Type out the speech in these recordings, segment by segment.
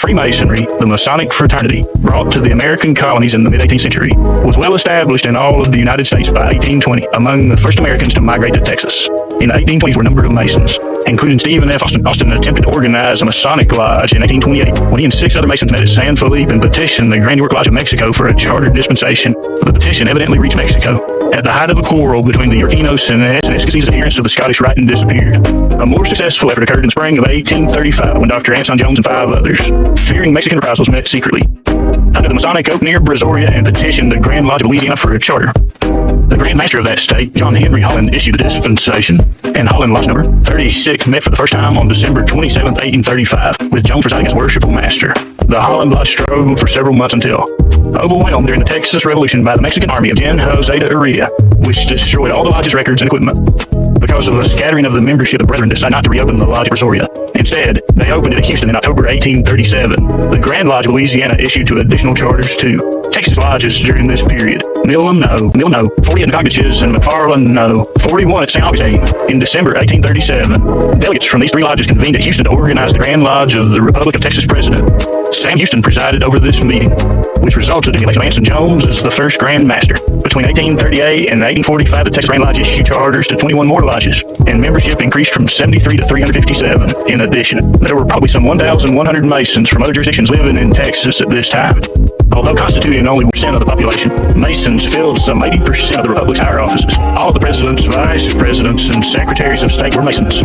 Freemasonry, the Masonic fraternity, brought to the American colonies in the mid-18th century, was well established in all of the United States by 1820, among the first Americans to migrate to Texas. In the 1820s were a number of Masons, including Stephen F. Austin. Austin attempted to organize a Masonic lodge in 1828 when he and 6 other Masons met at San Felipe and petitioned the Grand York Lodge of Mexico for a chartered dispensation. The petition evidently reached Mexico. At the height of a quarrel between the Yorkinos and Escasse's adherents of the Scottish Rite and disappeared. A more successful effort occurred in the spring of 1835 when Dr. Anson Jones and 5 others, fearing Mexican reprisals, met secretly under the Masonic oak near Brazoria and petitioned the Grand Lodge of Louisiana for a charter. The Grand Master of that state, John Henry Holland, issued a dispensation, and Holland Lodge number 36 met for the first time on December 27, 1835, with Jones presiding as worshipful master. The Holland Lodge struggled for several months until overwhelmed during the Texas Revolution by the Mexican army of Gen Jose de Urrea, which destroyed all the lodge's records and equipment. Because of the scattering of the membership, the brethren decided not to reopen the lodge at Brazoria. Instead, they opened it at Houston in October 1837. The Grand Lodge of Louisiana issued 2 additional charters to Texas lodges during this period. Millam no, 40 at Nacogdoches, and McFarland no, 41 at St. Augustine. In December 1837, delegates from these 3 lodges convened at Houston to organize the Grand Lodge of the Republic of Texas President. Sam Houston presided over this meeting, which resulted in the election of Anson Jones as the first Grand Master. Between 1838 and 1845, the Texas Grand Lodge issued charters to 21 more lodges, and membership increased from 73 to 357. In addition, there were probably some 1,100 Masons from other jurisdictions living in Texas at this time. Although constituting only 1% of the population, Masons filled some 80% of the Republic's higher offices. All of the presidents, vice presidents, and secretaries of state were Masons.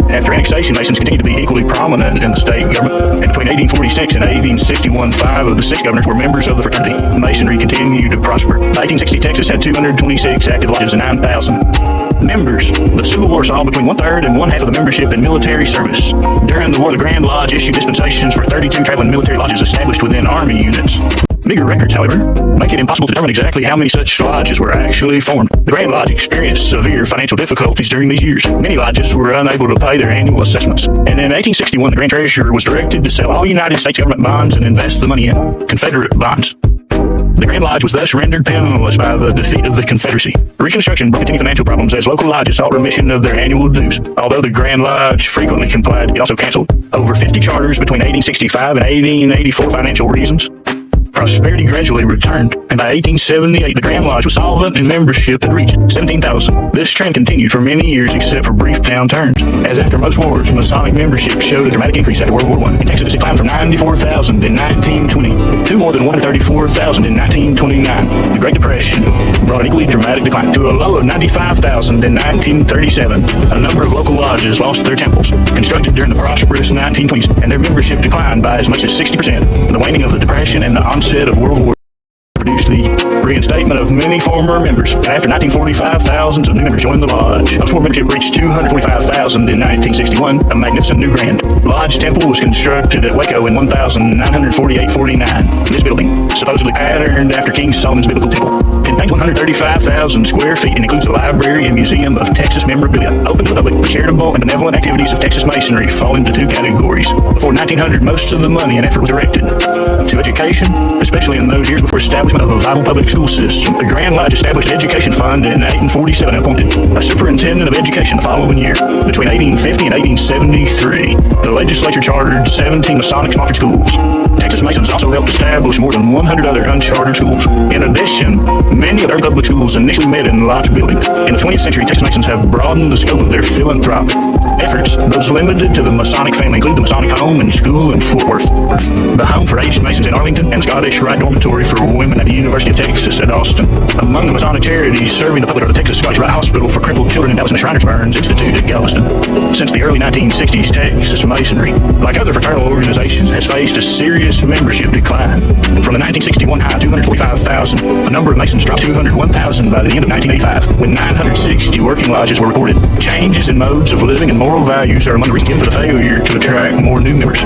After annexation, Masons continued to be equally prominent in the state government, and between 1846 and 1861, 5 of the 6 governors were members of the fraternity. Masonry continued to prosper. By 1860, Texas had 226 active lodges and 9,000 members. The Civil War saw between 1/3 and 1/2 of the membership in military service. During the war, the Grand Lodge issued dispensations for 32 traveling military lodges established within Army units. Meager records, however, make it impossible to determine exactly how many such lodges were actually formed. The Grand Lodge experienced severe financial difficulties during these years. Many lodges were unable to pay their annual assessments. And in 1861, the Grand Treasurer was directed to sell all United States government bonds and invest the money in Confederate bonds. The Grand Lodge was thus rendered penniless by the defeat of the Confederacy. Reconstruction brought continued financial problems as local lodges sought remission of their annual dues. Although the Grand Lodge frequently complied, it also canceled over 50 charters between 1865 and 1884 for financial reasons. Prosperity gradually returned, and by 1878, the Grand Lodge was solvent and membership had reached 17,000. This trend continued for many years except for brief downturns, as after most wars, Masonic membership showed a dramatic increase after World War I. In Texas, it climbed from 94,000 in 1920 to more than 134,000 in 1929. The Great Depression brought an equally dramatic decline to a low of 95,000 in 1937. A number of local lodges lost their temples, constructed during the prosperous 1920s, and their membership declined by as much as 60%. The waning of the Depression and the onset of World War produced the reinstatement of many former members, and after 1945, thousands of new members joined the lodge. Post-war membership reached 245,000 in 1961, a magnificent new Grand Lodge temple was constructed at Waco in 1948-49. This building, supposedly patterned after King Solomon's biblical temple, contains 135,000 square feet and includes a library and museum of Texas memorabilia. Open to the public, the charitable and benevolent activities of Texas Masonry fall into 2 categories. Before 1900, most of the money and effort was directed to education, especially in those years before establishment of a vital public school system. The Grand Lodge established an education fund in 1847 and appointed a superintendent of education the following year. Between 1850 and 1873, the legislature chartered 17 Masonic-sponsored schools. Texas Masons also helped establish more than 100 other unchartered schools. In addition, many of their public schools initially met in lodge buildings. In the 20th century, Texas Masons have broadened the scope of their philanthropic efforts. Those limited to the Masonic family include the Masonic Home and School in Fort Worth, the Home for Aged Masons in Arlington, and the Scottish Rite Dormitory for Women at the University of Texas at Austin. Among the Masonic charities serving the public are the Texas Scottish Rite Hospital for Crippled Children in Dallas and the Shriners Burns Institute at Galveston. Since the early 1960s, Texas Masonry, like other fraternal organizations, has faced a serious membership decline. From the 1961 high, 245,000, the number of Masons dropped to 201,000 by the end of 1985, when 960 working lodges were reported. Changes in modes of living and moral values are among the reasons given for the failure to attract more new members.